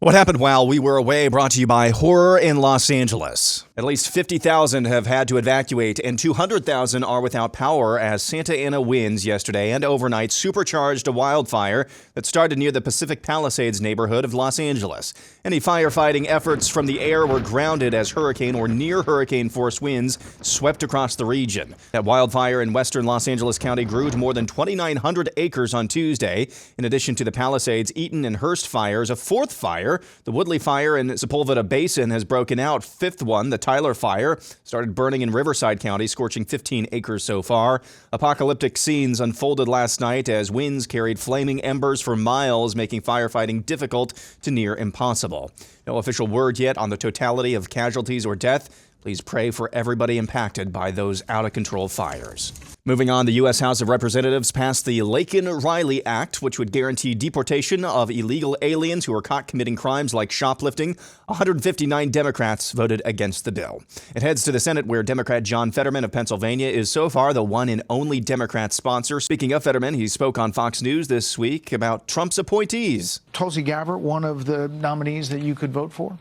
What happened while we were away brought to you by Horror in Los Angeles. At least 50,000 have had to evacuate and 200,000 are without power as Santa Ana winds yesterday and overnight supercharged a wildfire that started near the Pacific Palisades neighborhood of Los Angeles. Any firefighting efforts from the air were grounded as hurricane or near hurricane force winds swept across the region. That wildfire in western Los Angeles County grew to more than 2,900 acres on Tuesday. In addition to the Palisades, Eaton, and Hearst fires, a fourth fire, the Woodley Fire in Sepulveda Basin, has broken out. Fifth one, the Tyler Fire, started burning in Riverside County, scorching 15 acres so far. Apocalyptic scenes unfolded last night as winds carried flaming embers for miles, making firefighting difficult to near impossible. No official word yet on the totality of casualties or death. Please pray for everybody impacted by those out-of-control fires. Moving on, the U.S. House of Representatives passed the Laken Riley Act, which would guarantee deportation of illegal aliens who are caught committing crimes like shoplifting. 159 Democrats voted against the bill. It heads to the Senate, where Democrat John Fetterman of Pennsylvania is so far the one and only Democrat sponsor. Speaking of Fetterman, he spoke on Fox News this week about Trump's appointees. Tulsi Gabbard, one of the nominees that you could vote for?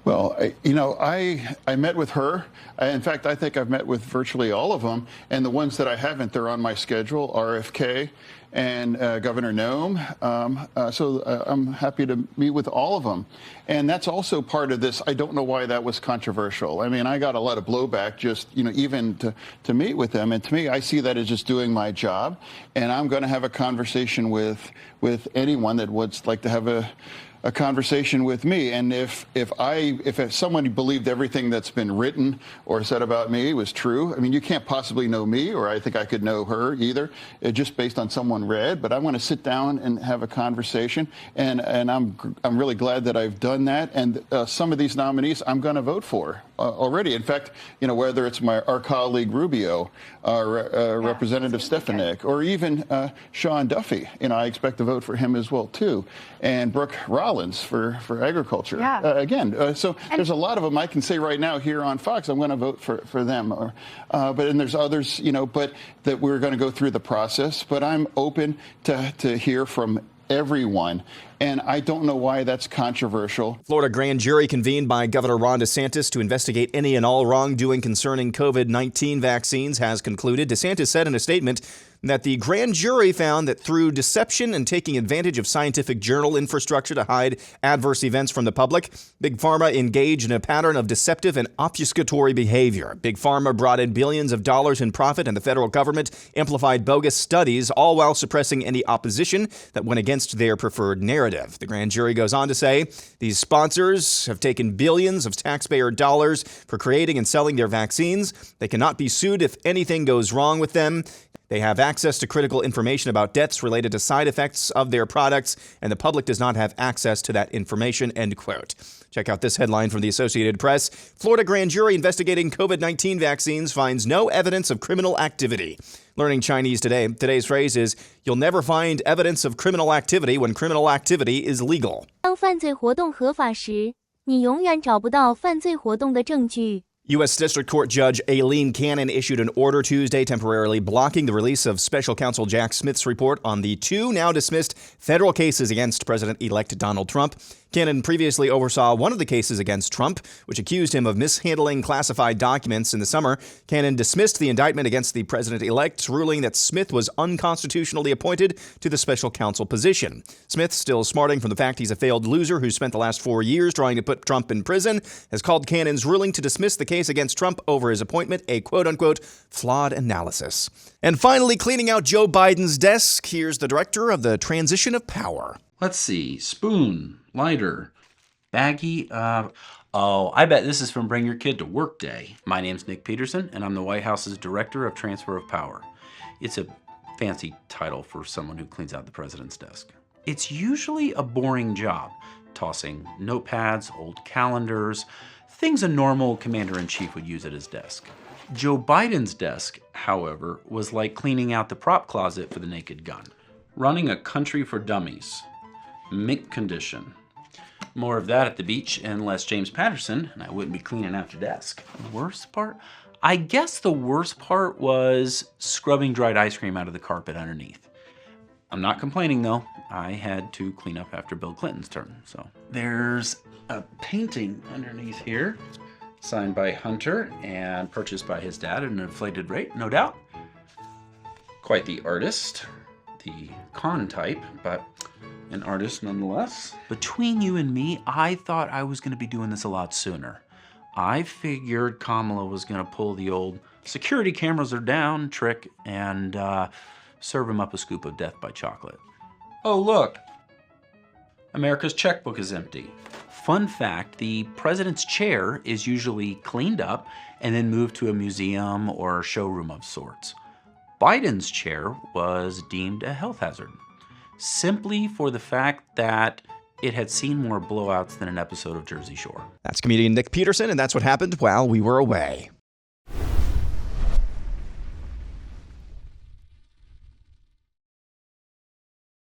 Well, I met with her. In fact, I think I've met with virtually all of them. And the ones that I haven't, they're on my schedule, RFK and Governor Noem. So I'm happy to meet with all of them. And that's also part of this. I don't know why that was controversial. I mean, I got a lot of blowback just, even to meet with them. And to me, I see that as just doing my job. And I'm going to have a conversation with anyone that would like to have a conversation with me. And if someone believed everything that's been written or said about me was true, I mean, you can't possibly know me, or I think I could know her either, just based on someone read. But I want to sit down and have a conversation, and I'm really glad that I've done that. And some of these nominees I'm going to vote for already. In fact, whether it's our colleague Rubio, our Representative Stefanik, or even Sean Duffy, I expect to vote for him as well too, and Brooke Rollins for agriculture. Yeah. So there's a lot of them I can say right now here on Fox. I'm going to vote for them. But there's others, but that we're going to go through the process. But I'm open to hear from everyone. And I don't know why that's controversial. Florida grand jury convened by Governor Ron DeSantis to investigate any and all wrongdoing concerning COVID-19 vaccines has concluded. DeSantis said in a statement that the grand jury found that through deception and taking advantage of scientific journal infrastructure to hide adverse events from the public, Big Pharma engaged in a pattern of deceptive and obfuscatory behavior. Big Pharma brought in billions of dollars in profit, and the federal government amplified bogus studies, all while suppressing any opposition that went against their preferred narrative. The grand jury goes on to say these sponsors have taken billions of taxpayer dollars for creating and selling their vaccines. They cannot be sued if anything goes wrong with them. They have access to critical information about deaths related to side effects of their products, and the public does not have access to that information, end quote. Check out this headline from the Associated Press. Florida grand jury investigating COVID-19 vaccines finds no evidence of criminal activity. Learning Chinese today. Today's phrase is, you'll never find evidence of criminal activity when criminal activity is legal. 当犯罪活动合法时，你永远找不到犯罪活动的证据。 U.S. District Court Judge Aileen Cannon issued an order Tuesday temporarily blocking the release of Special Counsel Jack Smith's report on the two now dismissed federal cases against President-elect Donald Trump. Cannon previously oversaw one of the cases against Trump, which accused him of mishandling classified documents in the summer. Cannon dismissed the indictment against the president-elect, ruling that Smith was unconstitutionally appointed to the special counsel position. Smith, still smarting from the fact he's a failed loser who spent the last 4 years trying to put Trump in prison, has called Cannon's ruling to dismiss the case against Trump over his appointment a quote-unquote flawed analysis. And finally, cleaning out Joe Biden's desk, here's the director of the Transition of Power. Let's see. Spoon, lighter, baggie. I bet this is from Bring Your Kid to Work Day. My name's Nick Peterson, and I'm the White House's Director of Transfer of Power. It's a fancy title for someone who cleans out the president's desk. It's usually a boring job, tossing notepads, old calendars, things a normal commander-in-chief would use at his desk. Joe Biden's desk, however, was like cleaning out the prop closet for the Naked Gun. Running a country for dummies. Mint condition. More of that at the beach and less James Patterson, and I wouldn't be cleaning out your desk. The worst part? I guess the worst part was scrubbing dried ice cream out of the carpet underneath. I'm not complaining though. I had to clean up after Bill Clinton's term. So there's a painting underneath here, signed by Hunter and purchased by his dad at an inflated rate, no doubt. Quite the artist, the con type, but an artist nonetheless. Between you and me, I thought I was going to be doing this a lot sooner. I figured Kamala was going to pull the old security cameras are down trick and serve him up a scoop of death by chocolate. Oh, look. America's checkbook is empty. Fun fact, the president's chair is usually cleaned up and then moved to a museum or showroom of sorts. Biden's chair was deemed a health hazard, simply for the fact that it had seen more blowouts than an episode of Jersey Shore. That's comedian Nick Peterson, and that's what happened while we were away.